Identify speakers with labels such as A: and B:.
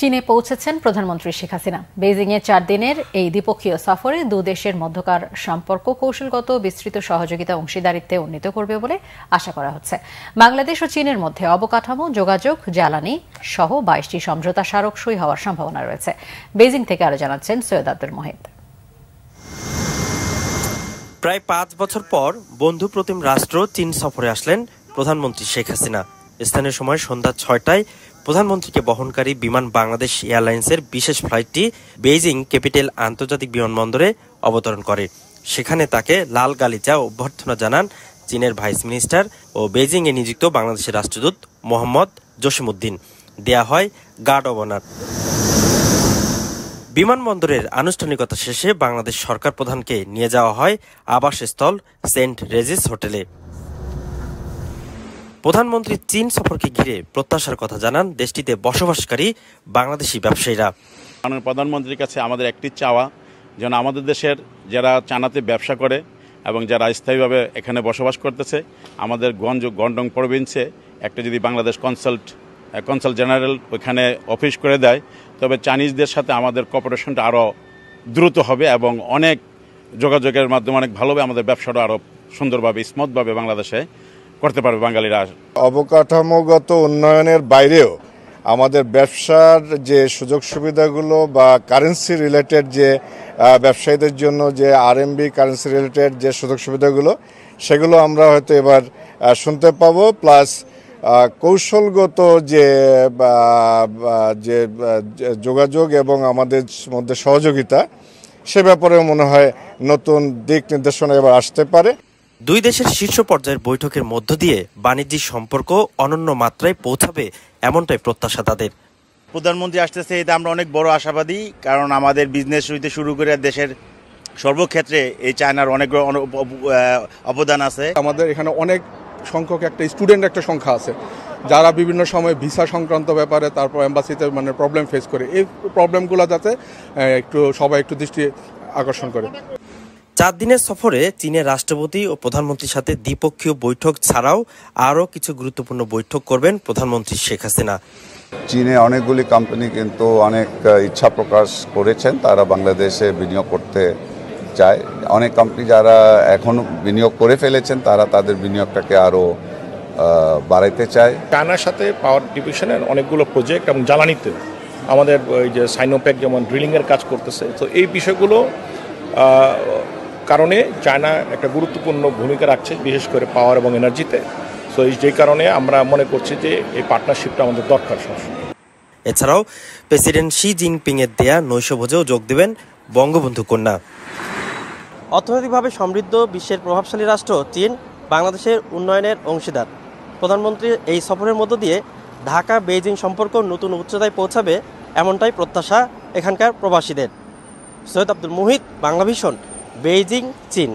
A: চীনে পৌঁছেছেন প্রধানমন্ত্রী শেখ হাসিনা। বেইজিংয়ে 4 দিনের এই দ্বিপক্ষীয় সফরে দুদেশের মধ্যকার সম্পর্ক কৌশলগত বিস্তৃত সহযোগিতা অংশীদারিত্বে উন্নীত করবে বলে আশা করা হচ্ছে। বাংলাদেশ ও চীনের মধ্যে অবকাঠামো, যোগাযোগ, জ্বালানি সহ 22টি সমঝোতা স্মারক সই হওয়ার সম্ভাবনা রয়েছে। বেইজিং থেকে আরো জানাচ্ছেন সৈয়দ আব্দুল মুহিত।
B: প্রায় 5 বছর পর বন্ধু প্রতিম রাষ্ট্র চীন সফরে আসলেন প্রধানমন্ত্রী শেখ হাসিনা। স্থানীয় সময় সন্ধ্যা 6টায় প্রধানমন্ত্রীকে বহনকারী বিমান বাংলাদেশ এয়ারলাইন্সের বিশেষ ফ্লাইটটি বেইজিং ক্যাপিটাল আন্তর্জাতিক বিমানবন্দরে অবতরণ করে। সেখানে তাকে লাল গালিচা অভ্যর্থনা জানান চীনের ভাইস মিনিস্টার ও বেইজিংয়ে নিযুক্ত বাংলাদেশের রাষ্ট্রদূত মোহাম্মদ জসিমউদ্দিন। দেয়া হয় গার্ড অব অনার। বিমানবন্দরের আনুষ্ঠানিকতা শেষে বাংলাদেশ সরকার প্রধানকে নিয়ে যাওয়া হয় আবাসস্থল সেন্ট রেজিস হোটেলে। প্রধানমন্ত্রীর চীন সফরকে ঘিরে প্রত্যাশার কথা জানান দেশটিতে বসবাসকারী বাংলাদেশি ব্যবসায়ীরা।
C: প্রধানমন্ত্রীর কাছে আমাদের একটি চাওয়া, যেন আমাদের দেশের যারা চায়নাতে ব্যবসা করে এবং যারা স্থায়ীভাবে এখানে বসবাস করতেছে, আমাদের গন্ডং প্রভিন্সে একটা যদি বাংলাদেশ কনসাল জেনারেল ওইখানে অফিস করে দেয়, তবে চাইনিজদের সাথে আমাদের কোঅপারেশনটা আরও দ্রুত হবে এবং অনেক যোগাযোগের মাধ্যমে অনেক ভালোভাবে আমাদের ব্যবসাটা আরও সুন্দরভাবে স্মুথভাবে বাংলাদেশে করতে পারবে বাঙালিরা।
D: অবকাঠামোগত উন্নয়নের বাইরেও আমাদের ব্যবসার যে সুযোগ সুবিধাগুলো বা কারেন্সি রিলেটেড যে ব্যবসায়ীদের জন্য যে আরএমবি কারেন্সি রিলেটেড যে সুযোগ সুবিধাগুলো, সেগুলো আমরা হয়তো এবার শুনতে পাবো। প্লাস কৌশলগত যে যোগাযোগ এবং আমাদের মধ্যে সহযোগিতা, সে ব্যাপারেও মনে হয় নতুন দিক নির্দেশনা এবার আসতে পারে।
B: দুই দেশের শীর্ষ পর্যায়ের বৈঠকের মধ্য দিয়ে বাণিজ্যিক সম্পর্ক অনন্য মাত্রায় পৌঁছাবে, এমনটাই প্রত্যাশা তাদের।
E: প্রধানমন্ত্রী আসতেছে, এতে আমরা অনেক বড় আশাবাদী, কারণ আমাদের বিজনেস হইতে শুরু করে দেশের সর্বক্ষেত্রে এই চায়নার অনেক অবদান আছে।
F: আমাদের এখানে অনেক সংখ্যক স্টুডেন্ট সংখ্যা আছে, যারা বিভিন্ন সময় ভিসা সংক্রান্ত ব্যাপারে তারপর এম্বাসিতে প্রবলেম ফেস করে। এই প্রবলেমগুলো যাতে সবাই একটু দৃষ্টি আকর্ষণ করে।
B: 4 দিনের সফরে চীনের রাষ্ট্রপতি ও প্রধানমন্ত্রীর সাথে দ্বিপক্ষীয় বৈঠক ছাড়াও আরও কিছু গুরুত্বপূর্ণ বৈঠক করবেন প্রধানমন্ত্রী শেখ হাসিনা।
G: চীনে অনেকগুলি কোম্পানি কিন্তু অনেক ইচ্ছা প্রকাশ করেছেন, তারা বাংলাদেশে বিনিয়োগ করতে চায়। অনেক কোম্পানি যারা এখনো বিনিয়োগ করে ফেলেছেন, তারা তাদের বিনিয়োগটাকে আরও বাড়াইতে চায়।
H: চায়নার সাথে পাওয়ার ডিভিশনের অনেকগুলো প্রজেক্ট এবং জ্বালানিতে আমাদের ওই যে সাইনোপ্যাক যেমন ড্রিলিংয়ের কাজ করতেছে, তো এই বিষয়গুলো কারণে চায়না একটা গুরুত্বপূর্ণ ভূমিকা রাখছে, বিশেষ করে পাওয়ার এবং এনার্জিতে। সো যেই কারণে আমরা মনে করছি যে এই পার্টনারশিপটা আমাদের দরকার সবসময়।
B: এছাড়াও প্রেসিডেন্ট শি জিনপিং এর দেয়া নৈশভোজেও যোগ দেবেন বঙ্গবন্ধু কন্যা।
I: অর্থনৈতিকভাবে সমৃদ্ধ বিশ্বের প্রভাবশালী রাষ্ট্র চীন বাংলাদেশের উন্নয়নের অংশীদার। প্রধানমন্ত্রীর এই সফরের মধ্য দিয়ে ঢাকা বেইজিং সম্পর্ক নতুন উচ্চতায় পৌঁছাবে, এমনটাই প্রত্যাশা এখানকার প্রবাসীদের। সৈয়দ আব্দুল মুহিত, বাংলাভিশন, বেইজিং, চীন।